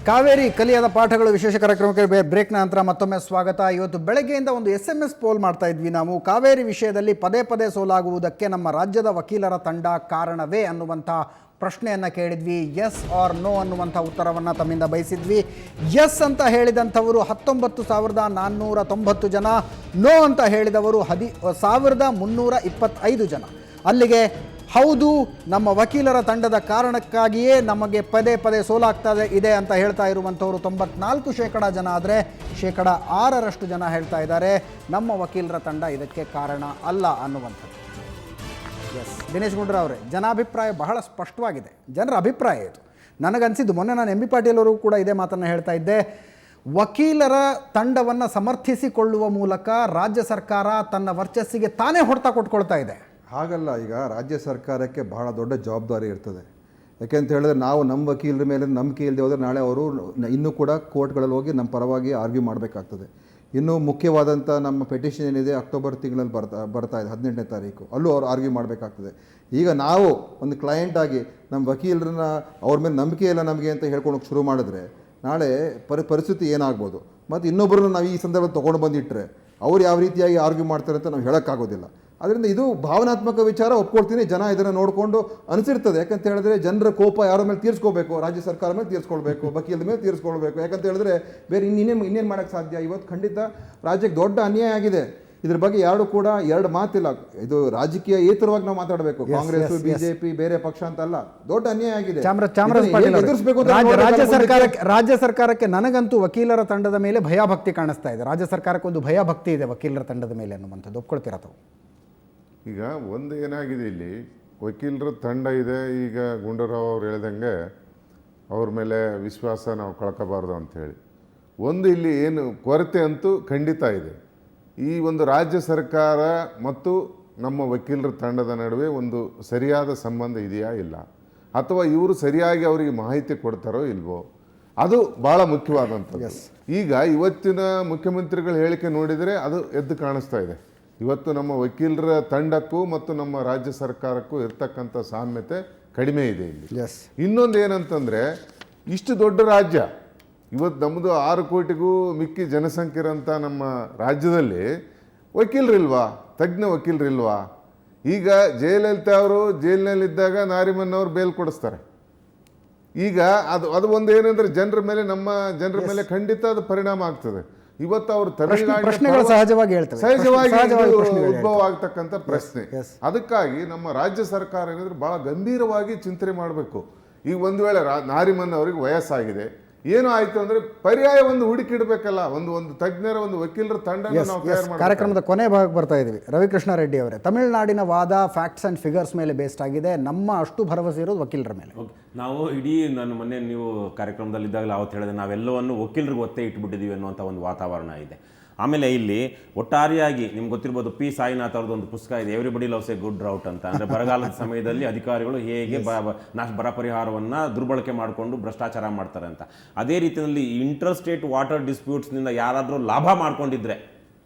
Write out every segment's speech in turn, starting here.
ಕಾವೇರಿ ಕಲಿಯಾದ ಪಾಠಗಳು ವಿಶೇಷ ಕಾರ್ಯಕ್ರಮಕ್ಕೆ ಬ್ರೇಕ್ನ ನಂತರ ಮತ್ತೊಮ್ಮೆ ಸ್ವಾಗತ. ಇವತ್ತು ಬೆಳಗ್ಗೆಯಿಂದ ಒಂದು SMS ಪೋಲ್ ಮಾಡ್ತಾ ಇದ್ವಿ ನಾವು. ಕಾವೇರಿ ವಿಷಯದಲ್ಲಿ ಪದೇ ಪದೇ ಸೋಲಾಗುವುದಕ್ಕೆ ನಮ್ಮ ರಾಜ್ಯದ ವಕೀಲರ ತಂಡ ಕಾರಣವೇ ಅನ್ನುವಂಥ ಪ್ರಶ್ನೆಯನ್ನು ಕೇಳಿದ್ವಿ. ಎಸ್ ಆರ್ ನೋ ಅನ್ನುವಂಥ ಉತ್ತರವನ್ನು ತಮ್ಮಿಂದ ಬಯಸಿದ್ವಿ. ಎಸ್ ಅಂತ ಹೇಳಿದಂಥವರು 19,490 ಜನ, ನೋ ಅಂತ ಹೇಳಿದವರು 1,325 ಜನ. ಅಲ್ಲಿಗೆ ಹೌದು, ನಮ್ಮ ವಕೀಲರ ತಂಡದ ಕಾರಣಕ್ಕಾಗಿಯೇ ನಮಗೆ ಪದೇ ಪದೇ ಸೋಲಾಗ್ತಾ ಇದೆ ಅಂತ ಹೇಳ್ತಾ ಇರುವಂಥವರು 94% ಜನ ಆದರೆ 6% ಜನ ಹೇಳ್ತಾ ಇದ್ದಾರೆ ನಮ್ಮ ವಕೀಲರ ತಂಡ ಇದಕ್ಕೆ ಕಾರಣ ಅಲ್ಲ ಅನ್ನುವಂಥದ್ದು. ಎಸ್, ದಿನೇಶ್ ಗುಂಡೂರಾವ್ ಅವರೇ, ಜನಾಭಿಪ್ರಾಯ ಬಹಳ ಸ್ಪಷ್ಟವಾಗಿದೆ. ಜನರ ಅಭಿಪ್ರಾಯ ಇದು. ನನಗನ್ಸಿದ್ದು, ಮೊನ್ನೆ ನಾನು MB ಪಾಟೀಲ್ ಅವರು ಕೂಡ ಇದೇ ಮಾತನ್ನು ಹೇಳ್ತಾ ಇದ್ದೆ, ವಕೀಲರ ತಂಡವನ್ನು ಸಮರ್ಥಿಸಿಕೊಳ್ಳುವ ಮೂಲಕ ರಾಜ್ಯ ಸರ್ಕಾರ ತನ್ನ ವರ್ಚಸ್ಸಿಗೆ ತಾನೇ ಹೊಡೆತ ಕೊಟ್ಕೊಳ್ತಾ ಇದೆ. ಹಾಗಲ್ಲ, ಈಗ ರಾಜ್ಯ ಸರ್ಕಾರಕ್ಕೆ ಬಹಳ ದೊಡ್ಡ ಜವಾಬ್ದಾರಿ ಇರ್ತದೆ. ಯಾಕೆಂತ ಹೇಳಿದ್ರೆ ನಾವು ನಮ್ಮ ವಕೀಲರ ಮೇಲೆ ನಂಬಿಕೆ ಇಲ್ಲದೆ ಹೋದರೆ ನಾಳೆ ಅವರು ಇನ್ನೂ ಕೂಡ ಕೋರ್ಟ್ಗಳಲ್ಲಿ ಹೋಗಿ ನಮ್ಮ ಪರವಾಗಿ ಆರ್ಗ್ಯೂ ಮಾಡಬೇಕಾಗ್ತದೆ. ಇನ್ನೂ ಮುಖ್ಯವಾದಂಥ ನಮ್ಮ ಪೆಟಿಷನ್ ಏನಿದೆ ಅಕ್ಟೋಬರ್ ತಿಂಗಳಲ್ಲಿ ಬರ್ತಾ ಇದೆ 18ನೇ ತಾರೀಕು, ಅಲ್ಲೂ ಅವ್ರು ಆರ್ಗ್ಯೂ ಮಾಡಬೇಕಾಗ್ತದೆ. ಈಗ ನಾವು ಒಂದು ಕ್ಲೈಂಟ್ ಆಗಿ ನಮ್ಮ ವಕೀಲರನ್ನ ಅವ್ರ ಮೇಲೆ ನಂಬಿಕೆ ಇಲ್ಲ ನಮಗೆ ಅಂತ ಹೇಳ್ಕೊಳಕ್ಕೆ ಶುರು ಮಾಡಿದ್ರೆ ನಾಳೆ ಪರಿಸ್ಥಿತಿ ಏನಾಗ್ಬೋದು. ಮತ್ತು ಇನ್ನೊಬ್ಬರನ್ನ ನಾವು ಈ ಸಂದರ್ಭದಲ್ಲಿ ತೊಗೊಂಡು ಬಂದಿಟ್ಟರೆ ಅವ್ರು ಯಾವ ರೀತಿಯಾಗಿ ಆರ್ಗ್ಯೂ ಮಾಡ್ತಾರೆ ಅಂತ ನಾವು ಹೇಳೋಕ್ಕಾಗೋದಿಲ್ಲ. ಅದರಿಂದ ಇದು ಭಾವನಾತ್ಮಕ ವಿಚಾರ, ಒಪ್ಕೊಳ್ತೀನಿ. ಜನ ಇದನ್ನು ನೋಡಿಕೊಂಡು ಅನಿಸಿರ್ತದೆ. ಯಾಕಂತ ಹೇಳಿದ್ರೆ ಜನರ ಕೋಪ ಯಾರ ಮೇಲೆ ತೀರಿಸ್ಕೋಬೇಕು, ರಾಜ್ಯ ಸರ್ಕಾರ ಮೇಲೆ ತೀರಿಸ್ಕೊಳ್ಬೇಕು, ವಕೀಲರ ಮೇಲೆ ತೀರಿಸ್ಕೊಳ್ಬೇಕು. ಯಾಕಂತ ಹೇಳಿದ್ರೆ ಬೇರೆ ಇನ್ನೇನು ಮಾಡೋಕ್ಕೆ ಸಾಧ್ಯ. ಇವತ್ತು ಖಂಡಿತ ರಾಜ್ಯಕ್ಕೆ ದೊಡ್ಡ ಅನ್ಯಾಯ ಆಗಿದೆ. ಇದ್ರ ಬಗ್ಗೆ ಎರಡು ಮಾತಿಲ್ಲ. ಇದು ರಾಜಕೀಯ ಏತರವಾಗಿ ನಾವು ಮಾತಾಡಬೇಕು. ಕಾಂಗ್ರೆಸ್, ಬಿಜೆಪಿ, ಬೇರೆ ಪಕ್ಷ ಅಂತ ಅಲ್ಲ, ದೊಡ್ಡ ಅನ್ಯಾಯ ಆಗಿದೆ. ರಾಜ್ಯ ಸರ್ಕಾರಕ್ಕೆ ನನಗಂತೂ ವಕೀಲರ ತಂಡದ ಮೇಲೆ ಭಯಭಕ್ತಿ ಕಾಣಿಸ್ತಾ ಇದೆ. ರಾಜ್ಯ ಸರ್ಕಾರಕ್ಕೆ ಒಂದು ಭಯಭಕ್ತಿ ಇದೆ ವಕೀಲರ ತಂಡದ ಮೇಲೆ ಅನ್ನುವಂಥದ್ದು ಒಪ್ಕೊಳ್ತೀರಾ ತಾವು? ಈಗ ಒಂದು ಏನಾಗಿದೆ, ಇಲ್ಲಿ ವಕೀಲರ ತಂಡ ಇದೆ. ಈಗ ಗುಂಡೂರಾವ್ ಅವ್ರು ಹೇಳ್ದಂಗೆ ಅವ್ರ ಮೇಲೆ ವಿಶ್ವಾಸ ನಾವು ಕಳ್ಕೋಬಾರ್ದು ಅಂಥೇಳಿ ಒಂದು ಇಲ್ಲಿ ಏನು ಕೊರತೆ ಅಂತೂ ಖಂಡಿತ ಇದೆ. ಈ ಒಂದು ರಾಜ್ಯ ಸರ್ಕಾರ ಮತ್ತು ನಮ್ಮ ವಕೀಲರ ತಂಡದ ನಡುವೆ ಒಂದು ಸರಿಯಾದ ಸಂಬಂಧ ಇದೆಯಾ ಇಲ್ಲ, ಅಥವಾ ಇವರು ಸರಿಯಾಗಿ ಅವರಿಗೆ ಮಾಹಿತಿ ಕೊಡ್ತಾರೋ ಇಲ್ವೋ, ಅದು ಭಾಳ ಮುಖ್ಯವಾದಂಥದ್ದು. ಈಗ ಇವತ್ತಿನ ಮುಖ್ಯಮಂತ್ರಿಗಳ ಹೇಳಿಕೆ ನೋಡಿದರೆ ಅದು ಎದ್ದು ಕಾಣಿಸ್ತಾ ಇದೆ. ಇವತ್ತು ನಮ್ಮ ವಕೀಲರ ತಂಡಕ್ಕೂ ಮತ್ತು ನಮ್ಮ ರಾಜ್ಯ ಸರ್ಕಾರಕ್ಕೂ ಇರ್ತಕ್ಕಂಥ ಸಾಮ್ಯತೆ ಕಡಿಮೆ ಇದೆ ಇಲ್ಲಿ. ಇನ್ನೊಂದು ಏನಂತಂದರೆ, ಇಷ್ಟು ದೊಡ್ಡ ರಾಜ್ಯ, ಇವತ್ತು ನಮ್ಮದು 6 ಕೋಟಿಗೂ ಮಿಕ್ಕಿ ಜನಸಂಖ್ಯೆ ಇರೋಂಥ ನಮ್ಮ ರಾಜ್ಯದಲ್ಲಿ ವಕೀಲರಿಲ್ವಾ, ತಜ್ಞ ವಕೀಲರಿಲ್ವಾ? ಈಗ ಜಯಲಲಿತಾ ಅವರು ಜೈಲಿನಲ್ಲಿದ್ದಾಗ ನಾರಿಮನ್ ಅವರು ಬೇಲ್ ಕೊಡಿಸ್ತಾರೆ. ಈಗ ಅದು ಒಂದು ಏನಂದ್ರೆ ನಮ್ಮ ಜನರ ಮೇಲೆ ಖಂಡಿತ ಅದು ಪರಿಣಾಮ ಆಗ್ತದೆ. ಇವತ್ತು ಅವರು ಪ್ರಶ್ನೆಗಳು ಸಹಜವಾಗಿ ಉದ್ಭವ ಆಗ್ತಕ್ಕಂಥ ಪ್ರಶ್ನೆ. ಅದಕ್ಕಾಗಿ ನಮ್ಮ ರಾಜ್ಯ ಸರ್ಕಾರ ಏನಾದ್ರೆ ಬಹಳ ಗಂಭೀರವಾಗಿ ಚಿಂತನೆ ಮಾಡಬೇಕು. ಈಗ ಒಂದು ವೇಳೆ ನಾರಿಮನ್ ಅವರಿಗೆ ವಯಸ್ಸಾಗಿದೆ, ಏನು ಆಯ್ತು ಅಂದ್ರೆ ಪರ್ಯಾಯ ಒಂದು ಹುಡುಕಿಡ್ಬೇಕಲ್ಲ, ಒಂದು ತಜ್ಞರ ಒಂದು ವಕೀಲರ ತಂಡ ನಾವು ತಯಾರು ಮಾಡಿ. ಕಾರ್ಯಕ್ರಮದ ಕೊನೆ ಭಾಗಕ್ಕೆ ಬರ್ತಾ ಇದ್ವಿ. ರವಿಕೃಷ್ಣ ರೆಡ್ಡಿ ಅವರೇ, ತಮಿಳುನಾಡಿನ ವಾದ ಫ್ಯಾಕ್ಟ್ಸ್ ಅಂಡ್ ಫಿಗರ್ಸ್ ಮೇಲೆ ಬೇಸ್ಡ್ ಆಗಿದೆ, ನಮ್ಮ ಅಷ್ಟು ಭರವಸೆ ಇರೋದು ವಕೀಲರ ಮೇಲೆ. ನಾವು ಇಡೀ ನಾನು ಮೊನ್ನೆ ನೀವು ಕಾರ್ಯಕ್ರಮದಲ್ಲಿದ್ದಾಗಲೇ ಅವತ್ತು ಹೇಳಿದೆ, ನಾವೆಲ್ಲವನ್ನು ವಕೀಲರಿಗೆ ಒತ್ತೆ ಇಟ್ಬಿಟ್ಟಿದ್ದೀವಿ ಅನ್ನುವಂಥ ಒಂದು ವಾತಾವರಣ ಇದೆ. ಆಮೇಲೆ ಇಲ್ಲಿ ಒಟ್ಟಾರೆಯಾಗಿ ನಿಮ್ಗೆ ಗೊತ್ತಿರ್ಬೋದು, ಪಿ ಸಾಯಿನಾಥ್ ಅವ್ರದ್ದು ಒಂದು ಪುಸ್ತಕ ಇದೆ, everybody loves A good route ಅಂತ. ಅಂದರೆ ಬರಗಾಲದ ಸಮಯದಲ್ಲಿ ಅಧಿಕಾರಿಗಳು ಹೇಗೆ ಬರ ಪರಿಹಾರವನ್ನು ದುರ್ಬಳಕೆ ಮಾಡಿಕೊಂಡು ಭ್ರಷ್ಟಾಚಾರ ಮಾಡ್ತಾರೆ ಅಂತ. ಅದೇ ರೀತಿಯಲ್ಲಿ ಇಂಟರ್ ಸ್ಟೇಟ್ ವಾಟರ್ ಡಿಸ್ಪ್ಯೂಟ್ಸ್ನಿಂದ ಯಾರಾದರೂ ಲಾಭ ಮಾಡ್ಕೊಂಡಿದ್ರೆ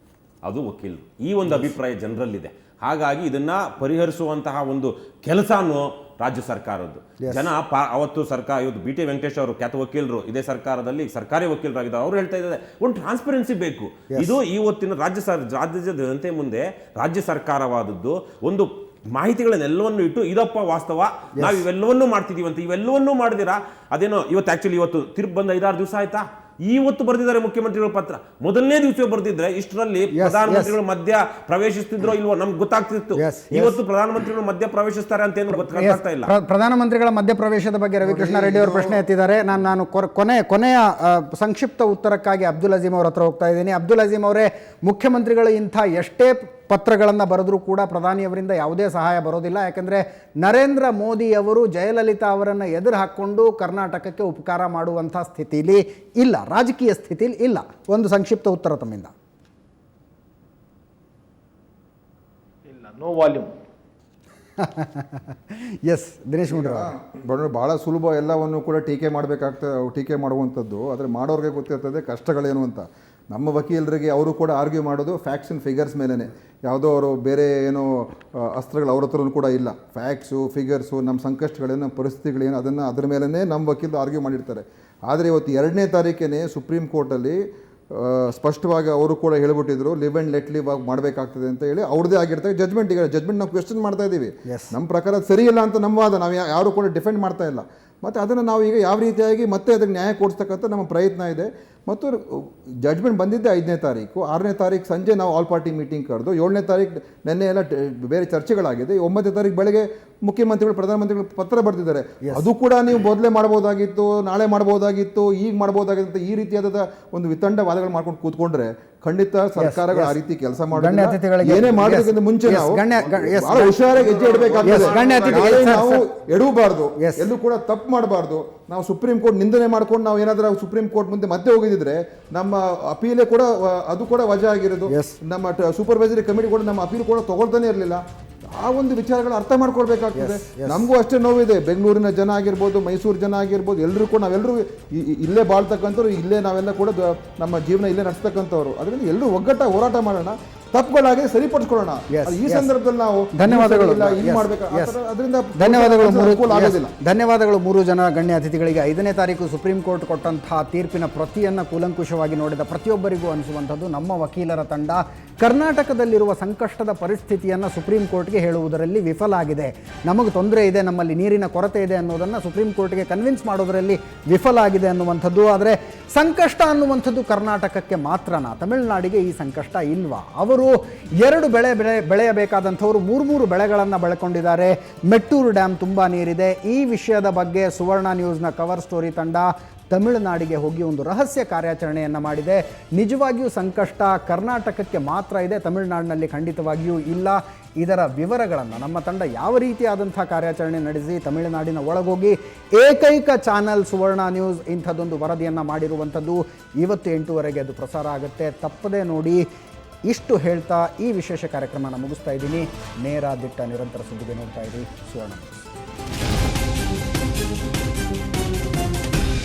ಅದು ವಕೀಲರು, ಈ ಒಂದು ಅಭಿಪ್ರಾಯ ಜನರಲ್ಲಿದೆ. ಹಾಗಾಗಿ ಇದನ್ನು ಪರಿಹರಿಸುವಂತಹ ಒಂದು ಕೆಲಸನೂ ರಾಜ್ಯ ಸರ್ಕಾರದ್ದು. ಜನ ಅವತ್ತು ಸರ್ಕಾರ, ಇವತ್ತು BT ವೆಂಕಟೇಶ್ ಅವರು ಖ್ಯಾತ ವಕೀಲರು, ಇದೇ ಸರ್ಕಾರದಲ್ಲಿ ಸರ್ಕಾರಿ ವಕೀಲರಾಗಿದ್ದಾರೆ, ಅವ್ರು ಹೇಳ್ತಾ ಇದ್ದಾರೆ ಒಂದು ಟ್ರಾನ್ಸ್ಪರೆನ್ಸಿ ಬೇಕು. ಇದು ಇವತ್ತಿನ ರಾಜ್ಯದ ಜನತೆ ಮುಂದೆ ರಾಜ್ಯ ಸರ್ಕಾರವಾದದ್ದು ಒಂದು ಮಾಹಿತಿಗಳನ್ನೆಲ್ಲವನ್ನು ಇಟ್ಟು ಇದಪ್ಪ ವಾಸ್ತವ, ನಾವು ಇವೆಲ್ಲವನ್ನೂ ಮಾಡ್ತಿದೀವಿ ಅಂತ. ಇವೆಲ್ಲವನ್ನೂ ಮಾಡಿದಿರಾ ಅದೇನೋ ಇವತ್ತು ತಿರುಗಿ ಬಂದ 5-6 ದಿವಸ ಆಯ್ತಾ, ಇವತ್ತು ಬರೆದಿದ್ದಾರೆ ಮುಖ್ಯಮಂತ್ರಿಗಳ ಪತ್ರ. ಮೊದಲನೇ ದಿವಸ ಬರೆದಿದ್ರೆ ಇಷ್ಟರಲ್ಲಿ ಪ್ರಧಾನಮಂತ್ರಿಗಳು ಮಧ್ಯ ಪ್ರವೇಶಿಸ್ತಿದ್ರೋ ಇಲ್ವೋ ನಮ್ಗೆ ಗೊತ್ತಾಗ್ತಿತ್ತು. ಇವತ್ತು ಪ್ರಧಾನಮಂತ್ರಿಗಳು ಮಧ್ಯ ಪ್ರವೇಶಿಸ್ತಾರೆ ಅಂತ ಏನು ಗೊತ್ತಾಗ್ತಾ ಇಲ್ಲ. ಪ್ರಧಾನಮಂತ್ರಿಗಳ ಮಧ್ಯ ಪ್ರವೇಶದ ಬಗ್ಗೆ ರವಿಕೃಷ್ಣ ರೆಡ್ಡಿ ಅವರು ಪ್ರಶ್ನೆ ಎತ್ತಿದ್ದಾರೆ. ನಾನು ಕೊನೆಯ ಸಂಕ್ಷಿಪ್ತ ಉತ್ತರಕ್ಕಾಗಿ ಅಬ್ದುಲ್ ಅಜೀಮ್ ಅವ್ರ ಹತ್ರ ಹೋಗ್ತಾ ಇದ್ದೀನಿ. ಅಬ್ದುಲ್ ಅಜೀಮ್ ಅವರೇ, ಮುಖ್ಯಮಂತ್ರಿಗಳು ಇಂಥ ಎಷ್ಟೇ ಪತ್ರಗಳನ್ನು ಬರೆದರೂ ಕೂಡ ಪ್ರಧಾನಿಯವರಿಂದ ಯಾವುದೇ ಸಹಾಯ ಬರೋದಿಲ್ಲ. ಯಾಕೆಂದರೆ ನರೇಂದ್ರ ಮೋದಿಯವರು ಜಯಲಲಿತಾ ಅವರನ್ನು ಎದುರು ಹಾಕ್ಕೊಂಡು ಕರ್ನಾಟಕಕ್ಕೆ ಉಪಕಾರ ಮಾಡುವಂಥ ಸ್ಥಿತಿಲಿ ಇಲ್ಲ, ರಾಜಕೀಯ ಸ್ಥಿತಿಲಿ ಇಲ್ಲ. ಒಂದು ಸಂಕ್ಷಿಪ್ತ ಉತ್ತರ ತಮ್ಮಿಂದ. ಇಲ್ಲ, no volume. Yes, Dinesh Gundu Rao, ಭಾಳ ಸುಲಭ ಎಲ್ಲವನ್ನು ಕೂಡ ಟೀಕೆ ಮಾಡುವಂಥದ್ದು. ಆದರೆ ಮಾಡೋರಿಗೆ ಗೊತ್ತಿರ್ತದೆ ಕಷ್ಟಗಳೇನು ಅಂತ. ನಮ್ಮ ವಕೀಲರಿಗೆ ಅವರು ಕೂಡ ಆರ್ಗ್ಯೂ ಮಾಡೋದು ಫ್ಯಾಕ್ಟ್ಸ್ ಆ್ಯಂಡ್ ಫಿಗರ್ಸ್ ಮೇಲೇ. ಯಾವುದೋ ಅವರು ಬೇರೆ ಏನೋ ಅಸ್ತ್ರಗಳು ಅವ್ರ ಹತ್ರನೂ ಕೂಡ ಇಲ್ಲ. ಫ್ಯಾಕ್ಟ್ಸು, ಫಿಗರ್ಸು, ನಮ್ಮ ಸಂಕಷ್ಟಗಳೇನು, ಪರಿಸ್ಥಿತಿಗಳೇನು, ಅದರ ಮೇಲೇ ನಮ್ಮ ವಕೀಲರು ಆರ್ಗ್ಯೂ ಮಾಡಿರ್ತಾರೆ. ಆದರೆ ಇವತ್ತು 2ನೇ ತಾರೀಕೇ ಸುಪ್ರೀಂ ಕೋರ್ಟಲ್ಲಿ ಸ್ಪಷ್ಟವಾಗಿ ಅವರು ಕೂಡ ಹೇಳ್ಬಿಟ್ಟಿದ್ರು ಲಿವ್ ಆ್ಯಂಡ್ ಲೆಟ್ ಲಿವ್ ಆಗಿ ಮಾಡಬೇಕಾಗ್ತದೆ ಅಂತ ಹೇಳಿ ಅವ್ರದ್ದೇ ಆಗಿರ್ತದೆ ಜಜ್ಮೆಂಟ್. ಈಗ ಜಜ್ಮೆಂಟ್ ನಾವು ಕ್ವೆಶ್ಚನ್ ಮಾಡ್ತಾ ಇದ್ದೀವಿ, ನಮ್ಮ ಪ್ರಕಾರ ಸರಿಯಿಲ್ಲ ಅಂತ ನಮ್ಮ ವಾದ, ನಾವು ಯಾರು ಕೂಡ ಡಿಫೆಂಡ್ ಮಾಡ್ತಾ ಇಲ್ಲ. ಮತ್ತು ಅದನ್ನು ನಾವು ಈಗ ಯಾವ ರೀತಿಯಾಗಿ ಮತ್ತೆ ಅದಕ್ಕೆ ನ್ಯಾಯ ಕೊಡಿಸ್ತಕ್ಕಂಥ ನಮ್ಮ ಪ್ರಯತ್ನ ಇದೆ. ಮತ್ತು ಜಡ್ಜ್ಮೆಂಟ್ ಬಂದಿದ್ದೆ 5ನೇ ತಾರೀಕು, 6ನೇ ತಾರೀಕು ಸಂಜೆ ನಾವು ಆಲ್ ಪಾರ್ಟಿ ಮೀಟಿಂಗ್ ಕರೆದು 7ನೇ ತಾರೀಕು ನೆನ್ನೆ ಎಲ್ಲ ಬೇರೆ ಚರ್ಚೆಗಳಾಗಿದೆ. 9ನೇ ತಾರೀಕು ಬೆಳಗ್ಗೆ ಮುಖ್ಯಮಂತ್ರಿಗಳು ಪ್ರಧಾನಮಂತ್ರಿಗಳು ಪತ್ರ ಬರೆದಿದ್ದಾರೆ. ಅದು ಕೂಡ ನೀವು ಮೊದಲೇ ಮಾಡ್ಬೋದಾಗಿತ್ತು, ನಾಳೆ ಮಾಡ್ಬೋದಾಗಿತ್ತು, ಈಗ ಮಾಡ್ಬೋದಾಗಿತ್ತು. ಈ ರೀತಿಯಾದ ಒಂದು ವಿತಂಡ ವಾದಗಳು ಮಾಡ್ಕೊಂಡು ಕೂತ್ಕೊಂಡ್ರೆ ಖಂಡಿತ ಸರ್ಕಾರಗಳು ಆ ರೀತಿ ಕೆಲಸ ಮಾಡೋದಿಲ್ಲ. ಏನೇ ಮಾಡೋದಕ್ಕಿಂತ ಮುಂಚೆ ನಾವು ಬಹಳ ಹುಷಾರಾಗಿ ಹೆಜ್ಜೆ ಇಡಬೇಕಾಗ್ತದೆ. ನಾವು ಎಡವಬಾರ್ದು, ಎಲ್ಲೂ ಕೂಡ ತಪ್ಪು ಮಾಡಬಾರ್ದು. ನಾವು ಸುಪ್ರೀಂ ಕೋರ್ಟ್ ನಿಂದನೆ ಮಾಡ್ಕೊಂಡು ನಾವು ಏನಾದರೂ ಸುಪ್ರೀಂ ಕೋರ್ಟ್ ಮುಂದೆ ಮತ್ತೆ ಹೋಗಿದ್ರೆ ನಮ್ಮ ಅಪೀಲೇ ಕೂಡ ಅದು ಕೂಡ ವಜಾ ಆಗಿರೋದು. ನಮ್ಮ ಸೂಪರ್ವೈಸರಿ ಕಮಿಟಿ ಕೂಡ ನಮ್ಮ ಅಪೀಲ್ ಕೂಡ ತಗೊಳ್ತಾನೆ ಇರಲಿಲ್ಲ. ಆ ಒಂದು ವಿಚಾರಗಳು ಅರ್ಥ ಮಾಡ್ಕೊಳ್ಬೇಕಾಗ್ತದೆ. ನಮಗೂ ಅಷ್ಟೇ ನೋವಿದೆ. ಬೆಂಗಳೂರಿನ ಜನ ಆಗಿರ್ಬೋದು, ಮೈಸೂರು ಜನ ಆಗಿರ್ಬೋದು, ಎಲ್ಲರೂ ಕೂಡ ನಾವೆಲ್ಲರೂ ಇಲ್ಲೇ ಬಾಳ್ತಕ್ಕಂಥವ್ರು, ಇಲ್ಲೇ ನಾವೆಲ್ಲ ಕೂಡ ನಮ್ಮ ಜೀವನ ಇಲ್ಲೇ ನಡೆಸ್ತಕ್ಕಂಥವ್ರು. ಅದರಿಂದ ಎಲ್ಲರೂ ಒಗ್ಗಟ್ಟಾಗಿ ಹೋರಾಟ ಮಾಡೋಣ, ತಪ್ಪುಗಳಾಗಿ ಸರಿಪಡಿಸ್ಕೊಳ್ಳೋಣ. ಈ ಸಂದರ್ಭದಲ್ಲಿ ನಾವು ಧನ್ಯವಾದಗಳು. ಧನ್ಯವಾದಗಳು 3 ಜನ ಗಣ್ಯ ಅತಿಥಿಗಳಿಗೆ. 5ನೇ ತಾರೀಕು ಸುಪ್ರೀಂ ಕೋರ್ಟ್ ಕೊಟ್ಟಂತಹ ತೀರ್ಪಿನ ಪ್ರತಿಯನ್ನು ಕೂಲಂಕುಷವಾಗಿ ನೋಡಿದ ಪ್ರತಿಯೊಬ್ಬರಿಗೂ ಅನಿಸುವಂಥದ್ದು, ನಮ್ಮ ವಕೀಲರ ತಂಡ ಕರ್ನಾಟಕದಲ್ಲಿರುವ ಸಂಕಷ್ಟದ ಪರಿಸ್ಥಿತಿಯನ್ನು ಸುಪ್ರೀಂ ಕೋರ್ಟ್ಗೆ ಹೇಳುವುದರಲ್ಲಿ ವಿಫಲ ಆಗಿದೆ. ನಮಗೆ ತೊಂದರೆ ಇದೆ, ನಮ್ಮಲ್ಲಿ ನೀರಿನ ಕೊರತೆ ಇದೆ ಅನ್ನೋದನ್ನು ಸುಪ್ರೀಂ ಕೋರ್ಟ್ಗೆ ಕನ್ವಿನ್ಸ್ ಮಾಡೋದರಲ್ಲಿ ವಿಫಲ ಆಗಿದೆ ಅನ್ನುವಂಥದ್ದು. ಆದರೆ ಸಂಕಷ್ಟ ಅನ್ನುವಂಥದ್ದು ಕರ್ನಾಟಕಕ್ಕೆ ಮಾತ್ರನಾ? ತಮಿಳುನಾಡಿಗೆ ಈ ಸಂಕಷ್ಟ ಇಲ್ವಾ? ಅವರು 2 ಬೆಳೆಯಬೇಕಾದಂಥವರು 3 ಬೆಳೆಗಳನ್ನು ಬೆಳ್ಕೊಂಡಿದ್ದಾರೆ. ಮೆಟ್ಟೂರು ಡ್ಯಾಮ್ ತುಂಬ ನೀರಿದೆ. ಈ ವಿಷಯದ ಬಗ್ಗೆ ಸುವರ್ಣ ನ್ಯೂಸ್ನ ಕವರ್ ಸ್ಟೋರಿ ತಂಡ ತಮಿಳುನಾಡಿಗೆ ಹೋಗಿ ಒಂದು ರಹಸ್ಯ ಕಾರ್ಯಾಚರಣೆಯನ್ನು ಮಾಡಿದೆ. ನಿಜವಾಗಿಯೂ ಸಂಕಷ್ಟ ಕರ್ನಾಟಕಕ್ಕೆ ಮಾತ್ರ ಇದೆ, ತಮಿಳುನಾಡಿನಲ್ಲಿ ಖಂಡಿತವಾಗಿಯೂ ಇಲ್ಲ. ಇದರ ವಿವರಗಳನ್ನು ನಮ್ಮ ತಂಡ ಯಾವ ರೀತಿಯಾದಂಥ ಕಾರ್ಯಾಚರಣೆ ನಡೆಸಿ ತಮಿಳುನಾಡಿನ ಒಳಗೋಗಿ ಏಕೈಕ ಚಾನಲ್ ಸುವರ್ಣ ನ್ಯೂಸ್ ಇಂಥದ್ದೊಂದು ವರದಿಯನ್ನು ಮಾಡಿರುವಂಥದ್ದು. ಇವತ್ತು 8:00ವರೆಗೆ ಅದು ಪ್ರಸಾರ ಆಗುತ್ತೆ, ತಪ್ಪದೇ ನೋಡಿ. ಇಷ್ಟು ಹೇಳ್ತಾ ಈ ವಿಶೇಷ ಕಾರ್ಯಕ್ರಮನ ಮುಗಿಸ್ತಾ ಇದ್ದೀನಿ. ನೇರ ದಿಟ್ಟ ನಿರಂತರ ಸುದ್ದಿಗೆ ನೋಡ್ತಾ ಇರಿ ಸುವರ್ಣ ನ್ಯೂಸ್.